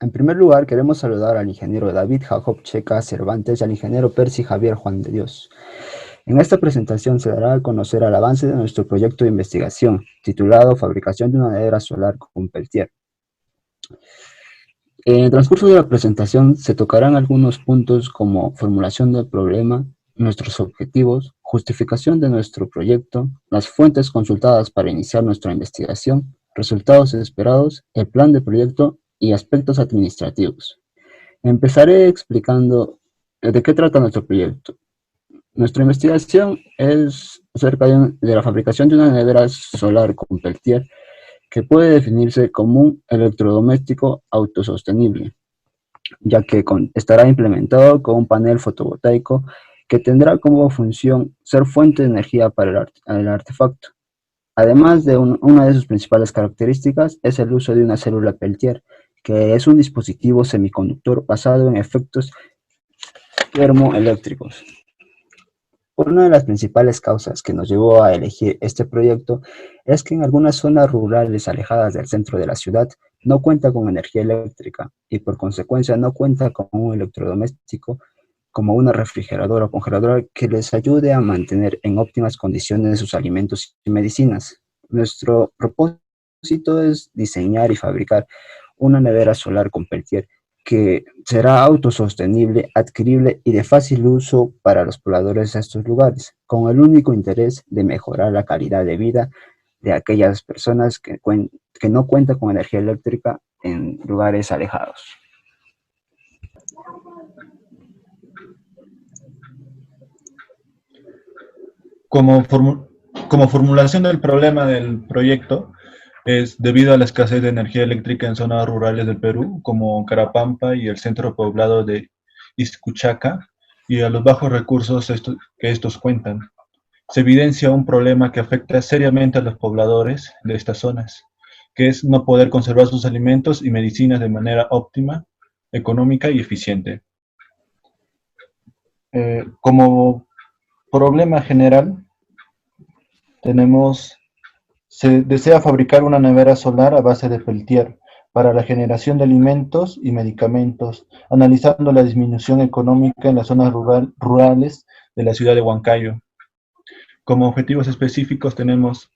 En primer lugar, queremos saludar al ingeniero David Jacob Checa Cervantes y al ingeniero Percy Javier Juan de Dios. En esta presentación se dará a conocer el avance de nuestro proyecto de investigación, titulado Fabricación de una nevera solar con Peltier. En el transcurso de la presentación se tocarán algunos puntos como formulación del problema, nuestros objetivos, justificación de nuestro proyecto, las fuentes consultadas para iniciar nuestra investigación, resultados esperados, el plan de proyecto y aspectos administrativos. Empezaré explicando de qué trata nuestro proyecto. Nuestra investigación es acerca de la fabricación de una nevera solar con Peltier que puede definirse como un electrodoméstico autosostenible, ya que estará implementado con un panel fotovoltaico que tendrá como función ser fuente de energía para el artefacto. Además de una de sus principales características es el uso de una célula Peltier, que es un dispositivo semiconductor basado en efectos termoeléctricos. Una de las principales causas que nos llevó a elegir este proyecto es que en algunas zonas rurales alejadas del centro de la ciudad no cuenta con energía eléctrica y por consecuencia no cuenta con un electrodoméstico como una refrigeradora o congeladora que les ayude a mantener en óptimas condiciones sus alimentos y medicinas. Nuestro propósito es diseñar y fabricar una nevera solar con Peltier que será autosostenible, adquirible y de fácil uso para los pobladores de estos lugares, con el único interés de mejorar la calidad de vida de aquellas personas que no cuentan con energía eléctrica en lugares alejados. Como formulación del problema del proyecto, es debido a la escasez de energía eléctrica en zonas rurales del Perú, como Carapampa y el centro poblado de Izcuchaca, y a los bajos recursos que estos cuentan. Se evidencia un problema que afecta seriamente a los pobladores de estas zonas, que es no poder conservar sus alimentos y medicinas de manera óptima, económica y eficiente. Como problema general, se desea fabricar una nevera solar a base de Peltier para la generación de alimentos y medicamentos, analizando la disminución económica en las zonas rurales de la ciudad de Huancayo. Como objetivos específicos tenemos,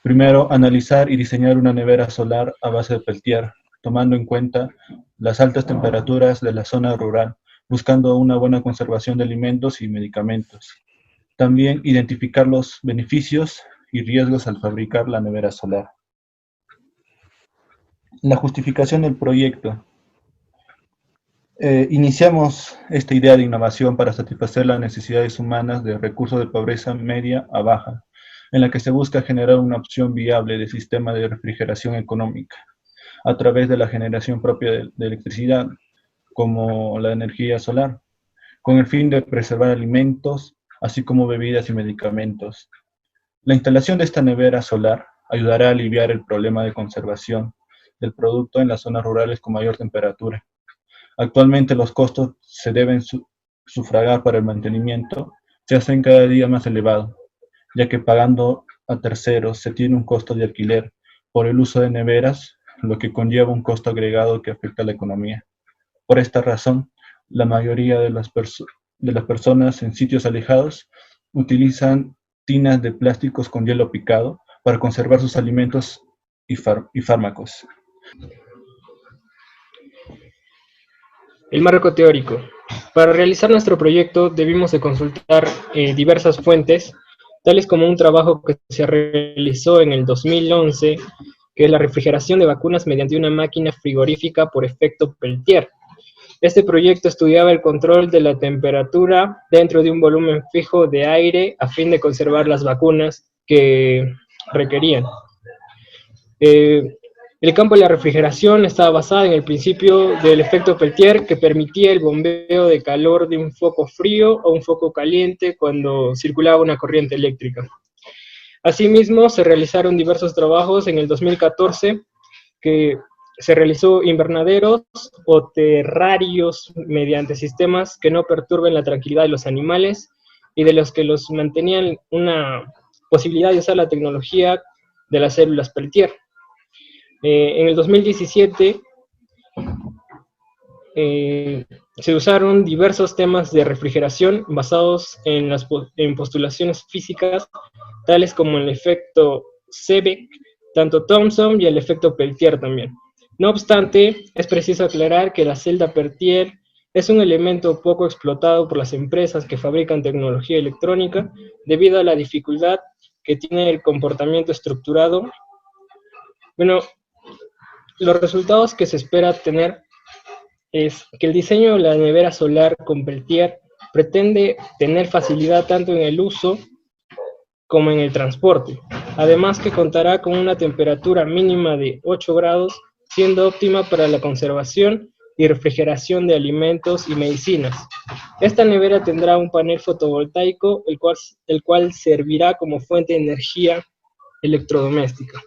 primero, analizar y diseñar una nevera solar a base de Peltier, tomando en cuenta las altas temperaturas de la zona rural, buscando una buena conservación de alimentos y medicamentos. También identificar los beneficios y riesgos al fabricar la nevera solar. La justificación del proyecto. Iniciamos esta idea de innovación para satisfacer las necesidades humanas de recursos de pobreza media a baja, en la que se busca generar una opción viable de sistema de refrigeración económica, a través de la generación propia de electricidad, como la energía solar, con el fin de preservar alimentos, así como bebidas y medicamentos. La instalación de esta nevera solar ayudará a aliviar el problema de conservación del producto en las zonas rurales con mayor temperatura. Actualmente los costos se deben sufragar para el mantenimiento se hacen cada día más elevados, ya que pagando a terceros se tiene un costo de alquiler por el uso de neveras, lo que conlleva un costo agregado que afecta a la economía. Por esta razón, la mayoría de las personas en sitios alejados utilizan tinas de plásticos con hielo picado para conservar sus alimentos y fármacos. El marco teórico. Para realizar nuestro proyecto debimos de consultar diversas fuentes, tales como un trabajo que se realizó en el 2011, que es la refrigeración de vacunas mediante una máquina frigorífica por efecto Peltier. Este proyecto estudiaba el control de la temperatura dentro de un volumen fijo de aire a fin de conservar las vacunas que requerían. El campo de la refrigeración estaba basado en el principio del efecto Peltier, que permitía el bombeo de calor de un foco frío o un foco caliente cuando circulaba una corriente eléctrica. Asimismo, se realizaron diversos trabajos en el 2014 que se realizó invernaderos o terrarios mediante sistemas que no perturben la tranquilidad de los animales y de los que los mantenían una posibilidad de usar la tecnología de las células Peltier. En el 2017 se usaron diversos temas de refrigeración basados en postulaciones físicas, tales como el efecto Seebeck, tanto Thomson y el efecto Peltier también. No obstante, es preciso aclarar que la celda Peltier es un elemento poco explotado por las empresas que fabrican tecnología electrónica debido a la dificultad que tiene el comportamiento estructurado. Bueno, los resultados que se espera tener es que el diseño de la nevera solar con Peltier pretende tener facilidad tanto en el uso como en el transporte, además que contará con una temperatura mínima de 8 grados, siendo óptima para la conservación y refrigeración de alimentos y medicinas. Esta nevera tendrá un panel fotovoltaico, el cual servirá como fuente de energía electrodoméstica.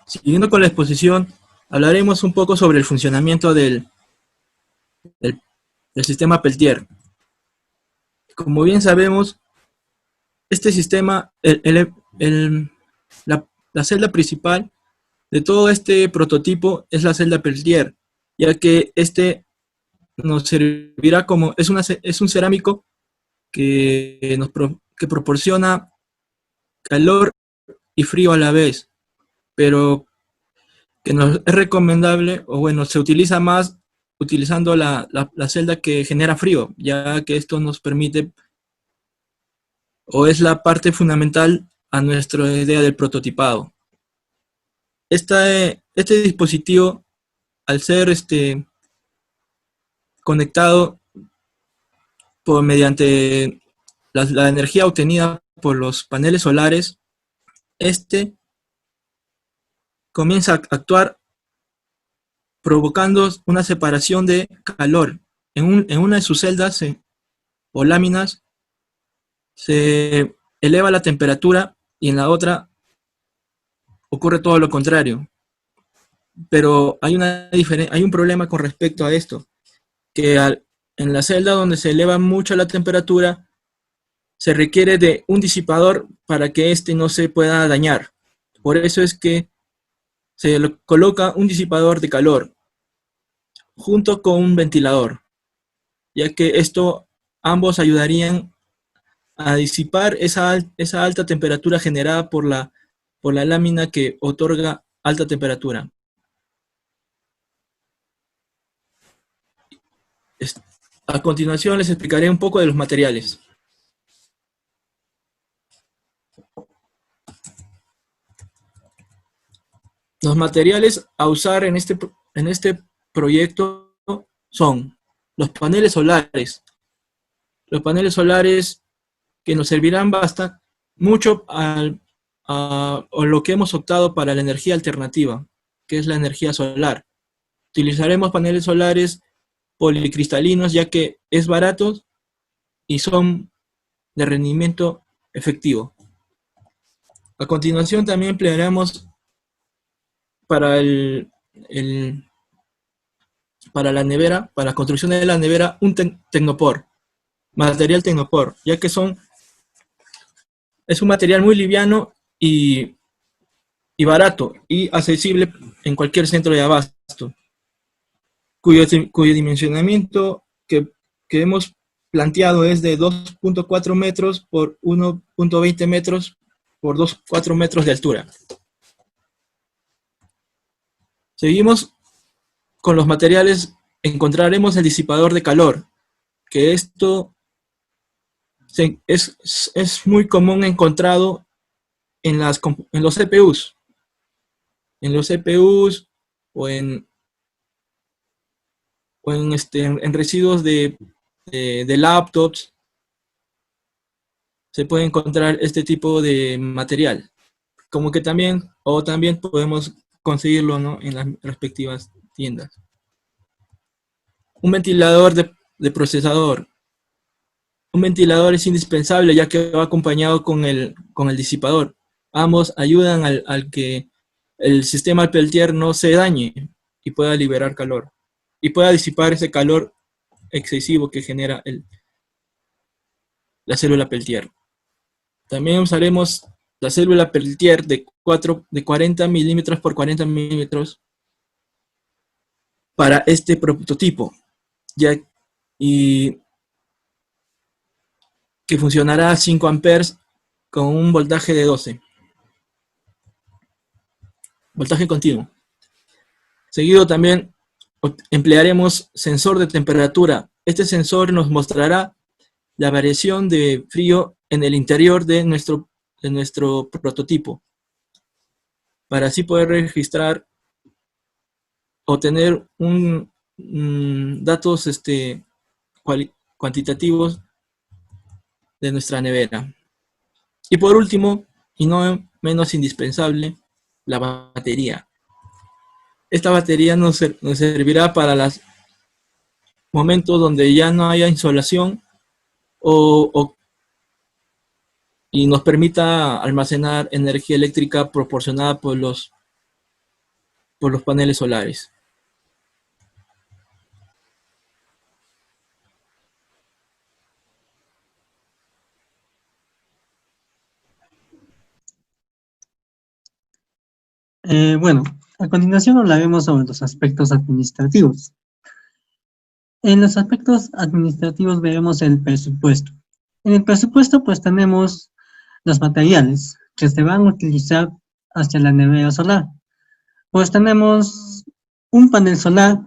Siguiendo con la exposición, hablaremos un poco sobre el funcionamiento del sistema Peltier. Como bien sabemos, este sistema, la celda principal de todo este prototipo es la celda Peltier, ya que este nos servirá como, es un cerámico que proporciona calor y frío a la vez, pero que nos es recomendable, o bueno, se utiliza más utilizando la celda que genera frío, ya que esto nos permite, o es la parte fundamental a nuestra idea del prototipado. Este dispositivo, al ser conectado mediante la energía obtenida por los paneles solares, comienza a actuar provocando una separación de calor. En una de sus celdas o láminas se eleva la temperatura y en la otra ocurre todo lo contrario. Pero hay un problema con respecto a esto, que en la celda donde se eleva mucho la temperatura se requiere de un disipador para que no se pueda dañar. Por eso es que se coloca un disipador de calor junto con un ventilador, ya que ambos ayudarían a disipar esa alta temperatura generada por la lámina que otorga alta temperatura. A continuación les explicaré un poco de los materiales. Los materiales a usar en este proyecto son los paneles solares. Los paneles solares que nos servirán mucho a lo que hemos optado para la energía alternativa, que es la energía solar. Utilizaremos paneles solares policristalinos, ya que es barato y son de rendimiento efectivo. A continuación también emplearemos para la nevera, para la construcción de la nevera, un tecnopor, material tecnopor, ya que es un material muy liviano y barato y accesible en cualquier centro de abasto, cuyo dimensionamiento que hemos planteado es de 2.4 metros por 1.20 metros por 2.4 metros de altura. Seguimos con los materiales. Encontraremos el disipador de calor, que es muy común encontrado en los CPUs. En los CPUs o en residuos de laptops se puede encontrar este tipo de material. También podemos conseguirlo, ¿no?, en las respectivas tiendas. Un ventilador de procesador. Un ventilador es indispensable, ya que va acompañado con el disipador. Ambos ayudan al que el sistema Peltier no se dañe y pueda liberar calor. Y pueda disipar ese calor excesivo que genera la célula Peltier. También usaremos la célula Peltier de 40 milímetros por 40 milímetros, para este prototipo, y que funcionará a 5 amperes con un voltaje de 12, voltaje continuo. Seguido también emplearemos sensor de temperatura. Este sensor nos mostrará la variación de frío en el interior de nuestro prototipo, para así poder registrar o tener datos cuantitativos de nuestra nevera. Y por último, y no menos indispensable, la batería. Esta batería nos servirá para los momentos donde ya no haya insolación y nos permita almacenar energía eléctrica proporcionada por los paneles solares. Bueno, a continuación hablaremos sobre los aspectos administrativos. En los aspectos administrativos veremos el presupuesto. En el presupuesto pues tenemos los materiales que se van a utilizar hacia la nevera solar. Pues tenemos un panel solar,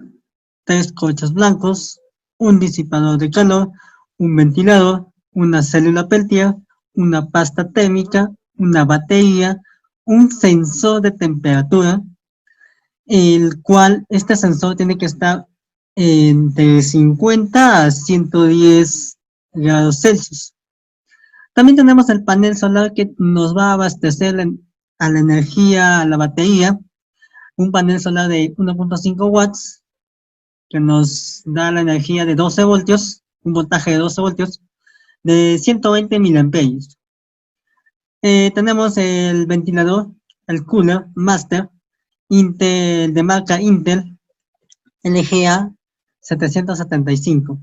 3 colchos blancos, un disipador de calor, un ventilador, una célula Peltier, una pasta térmica, una batería, un sensor de temperatura, el cual este sensor tiene que estar entre 50 a 110 grados Celsius. También tenemos el panel solar que nos va a abastecer a la energía, a la batería, un panel solar de 1.5 watts que nos da la energía de 12 voltios, un voltaje de 12 voltios, de 120 miliamperios. Tenemos el ventilador, el cooler Master, Intel, de marca Intel, LGA 775.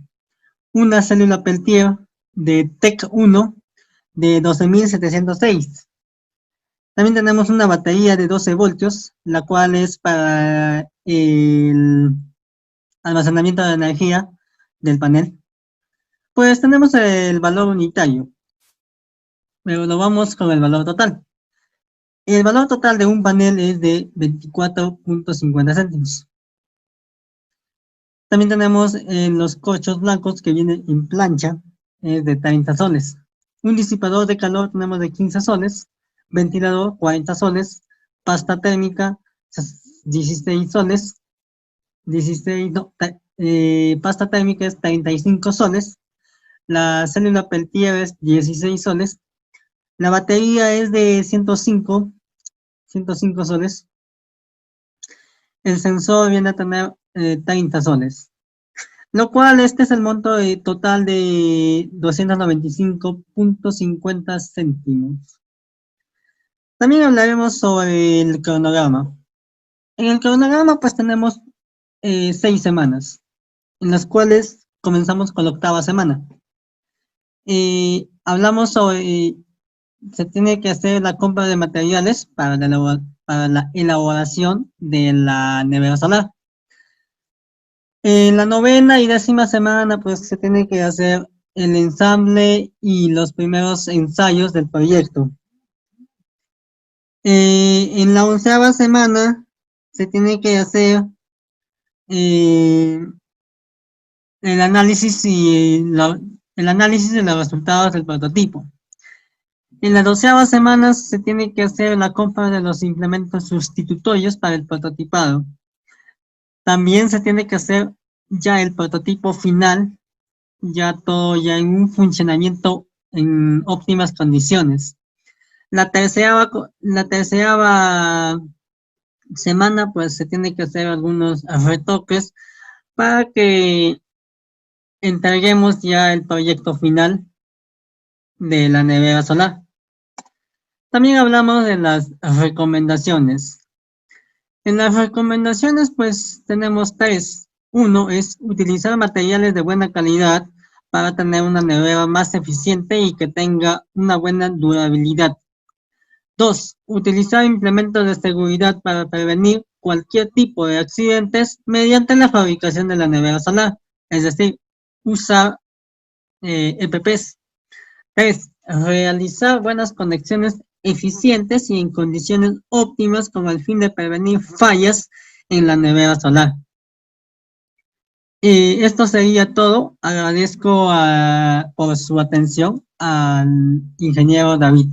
Una célula Peltier de TEC 1 de 12.706. También tenemos una batería de 12 voltios, la cual es para el almacenamiento de energía del panel. Pues tenemos el valor unitario, pero lo vamos con el valor total. El valor total de un panel es de 24.50 céntimos. También tenemos los colchos blancos que vienen en plancha, de 30 soles. Un disipador de calor tenemos de 15 soles, ventilador 40 soles, pasta térmica 16 soles, pasta térmica es 35 soles, la célula Peltier es 16 soles, la batería es de 105 soles, el sensor viene a tener 30 soles. Lo cual este es el monto total de 295.50 céntimos. También hablaremos sobre el cronograma. En el cronograma pues tenemos 6 semanas, en las cuales comenzamos con la 8ª semana. Hablamos sobre, se tiene que hacer la compra de materiales para la elaboración de la nevera solar. En la 9ª y 10ª semana, pues se tiene que hacer el ensamble y los primeros ensayos del proyecto. En la 11ª semana se tiene que hacer el análisis de los resultados del prototipo. En la 12ª semana se tiene que hacer la compra de los implementos sustitutorios para el prototipado. También se tiene que hacer ya el prototipo final, ya todo ya en un funcionamiento en óptimas condiciones. La 13ª semana pues se tiene que hacer algunos retoques para que entreguemos ya el proyecto final de la nevera solar. También hablamos de las recomendaciones. En las recomendaciones pues tenemos 3. Uno es utilizar materiales de buena calidad para tener una nevera más eficiente y que tenga una buena durabilidad. 2. Utilizar implementos de seguridad para prevenir cualquier tipo de accidentes mediante la fabricación de la nevera solar, es decir, usar EPPs. 3. Realizar buenas conexiones eficientes y en condiciones óptimas con el fin de prevenir fallas en la nevera solar. Y esto sería todo. Agradezco por su atención al ingeniero David.